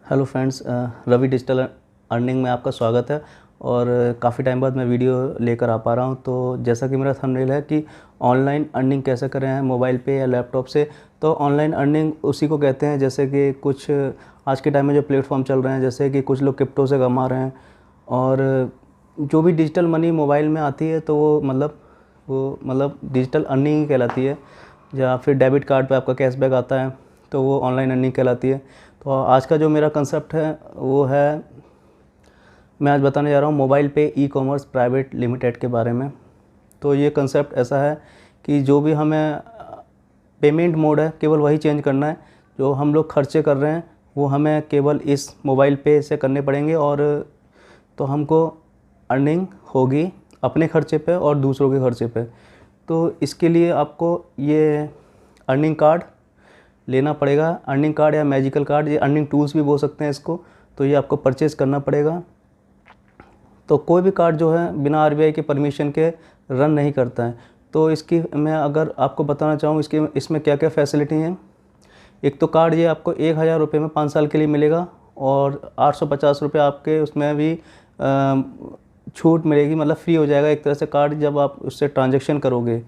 Hello friends, Ravi digital earning में आपका स्वागत है। और काफ़ी टाइम बाद मैं वीडियो लेकर आ पा रहा हूं। तो जैसा कि मेरा थंबनेल है कि ऑनलाइन अर्निंग कैसे करें हैं मोबाइल पे या लैपटॉप से। तो ऑनलाइन अर्निंग उसी को कहते हैं, जैसे कि कुछ आज के टाइम में जो प्लेटफॉर्म चल रहे हैं, जैसे कि कुछ लोग क्रिप्टो से कमा रहे हैं। और जो भी डिजिटल मनी मोबाइल में आती है तो वो डिजिटल अर्निंग ही कहलाती है। या फिर डेबिट कार्ड पे आपका कैशबैक आता है तो वो ऑनलाइन अर्निंग कहलाती है। तो आज का जो मेरा कंसेप्ट है वो है, मैं आज बताने जा रहा हूँ मोबाइल पे ई कॉमर्स प्राइवेट लिमिटेड के बारे में। तो ये कंसेप्ट ऐसा है कि जो भी हमें पेमेंट मोड है केवल वही चेंज करना है। जो हम लोग खर्चे कर रहे हैं वो हमें केवल इस मोबाइल पे से करने पड़ेंगे, और तो हमको अर्निंग होगी अपने खर्चे पे और दूसरों के खर्चे पे। तो इसके लिए आपको ये अर्निंग कार्ड लेना पड़ेगा। अर्निंग कार्ड या मैजिकल कार्ड, ये अर्निंग टूल्स भी बोल सकते हैं इसको। तो ये आपको परचेज़ करना पड़ेगा। तो कोई भी कार्ड जो है बिना आरबीआई के परमिशन के रन नहीं करता है। तो इसकी मैं अगर आपको बताना चाहूँ इसमें क्या क्या फैसिलिटी हैं। एक तो कार्ड ये आपको 1000 रुपये में 5 साल के लिए मिलेगा, और 850 रुपये आपके उसमें भी छूट मिलेगी, मतलब फ्री हो जाएगा एक तरह से कार्ड जब आप उससे ट्रांजैक्शन करोगे।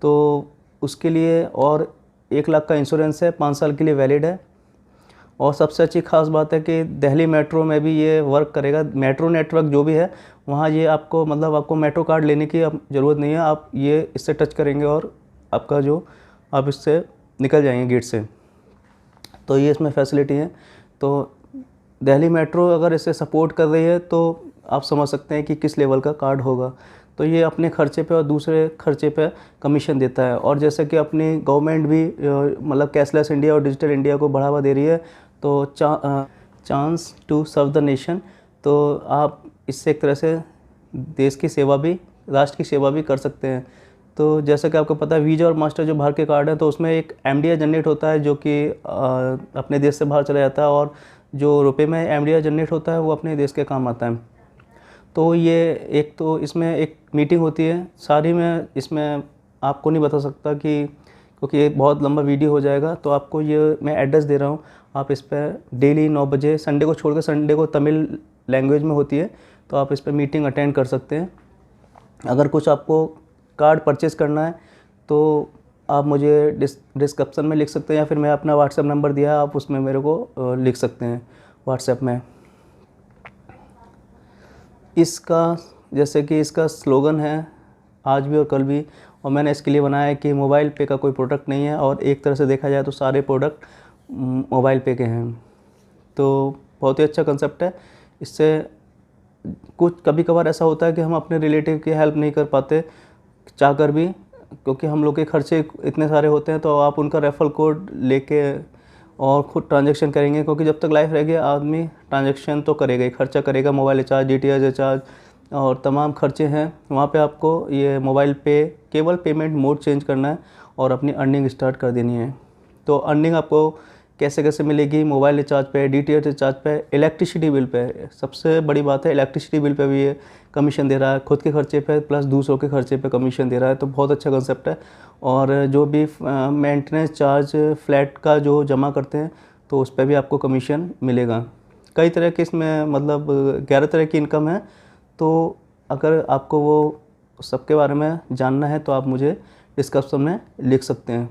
तो उसके लिए और 1 लाख का इंश्योरेंस है, 5 साल के लिए वैलिड है। और सबसे अच्छी खास बात है कि दिल्ली मेट्रो में भी ये वर्क करेगा। मेट्रो नेटवर्क जो भी है वहाँ ये आपको मेट्रो कार्ड लेने की अब ज़रूरत नहीं है। आप ये इससे टच करेंगे और आपका जो आप इससे निकल जाएंगे गेट से। तो ये इसमें फैसिलिटी है। तो दिल्ली मेट्रो अगर इसे सपोर्ट कर रही है तो आप समझ सकते हैं कि किस लेवल का कार्ड होगा। तो ये अपने खर्चे पे और दूसरे खर्चे पे कमीशन देता है। और जैसे कि अपनी गवर्नमेंट भी मतलब कैशलेस इंडिया और डिजिटल इंडिया को बढ़ावा दे रही है, तो chance to serve the nation. तो आप इससे एक तरह से देश की सेवा भी, राष्ट्र की सेवा भी कर सकते हैं। तो जैसा कि आपको पता है वीज़ा और मास्टर जो बाहर के कार्ड हैं तो उसमें एक एमडीआई जनरेट होता है जो कि अपने देश से बाहर चला जाता है, और जो रुपए में एमडीआई जनरेट होता है वो अपने देश के काम आता है। तो ये एक तो इसमें एक मीटिंग होती है सारी, में इसमें आपको नहीं बता सकता कि क्योंकि ये बहुत लंबा वीडियो हो जाएगा। तो आपको ये मैं एड्रेस दे रहा हूँ, आप इस पर डेली 9 बजे, संडे को छोड़कर, संडे को तमिल लैंग्वेज में होती है, तो आप इस पर मीटिंग अटेंड कर सकते हैं। अगर कुछ आपको कार्ड परचेज़ करना है तो आप मुझे डिस्क्रिप्शन में लिख सकते हैं, या फिर मैं अपना व्हाट्सएप नंबर दिया है आप उसमें मेरे को लिख सकते हैं व्हाट्सएप में। इसका जैसे कि इसका स्लोगन है आज भी और कल भी, और मैंने इसके लिए बनाया है कि मोबाइल पे का कोई प्रोडक्ट नहीं है, और एक तरह से देखा जाए तो सारे प्रोडक्ट मोबाइल पे के हैं। तो बहुत ही अच्छा कंसेप्ट है। इससे कुछ कभी कभार ऐसा होता है कि हम अपने रिलेटिव की हेल्प नहीं कर पाते चाहकर भी, क्योंकि हम लोग के खर्चे इतने सारे होते हैं। तो आप उनका रेफरल कोड लेके और ख़ुद ट्रांजैक्शन करेंगे, क्योंकि जब तक लाइफ रहेगी आदमी ट्रांजैक्शन तो करेगा ही, खर्चा करेगा। मोबाइल रिचार्ज, डीटीएच रिचार्ज और तमाम खर्चे हैं वहाँ पे। आपको ये मोबाइल पे केवल पेमेंट मोड चेंज करना है और अपनी अर्निंग स्टार्ट कर देनी है। तो अर्निंग आपको कैसे कैसे मिलेगी, मोबाइल रिचार्ज पे, डीटीएच रिचार्ज पे, इलेक्ट्रिसिटी बिल पे। सबसे बड़ी बात है इलेक्ट्रिसिटी बिल पे भी ये कमीशन दे रहा है, खुद के खर्चे पे प्लस दूसरों के खर्चे पे कमीशन दे रहा है। तो बहुत अच्छा कंसेप्ट है। और जो भी मेंटेनेंस चार्ज फ्लैट का जो जमा करते हैं तो उस पर भी आपको कमीशन मिलेगा। कई तरह के इसमें मतलब 11 तरह की इनकम है। तो अगर आपको वो सबके बारे में जानना है तो आप मुझे डिस्क्रिप्शन में लिख सकते हैं।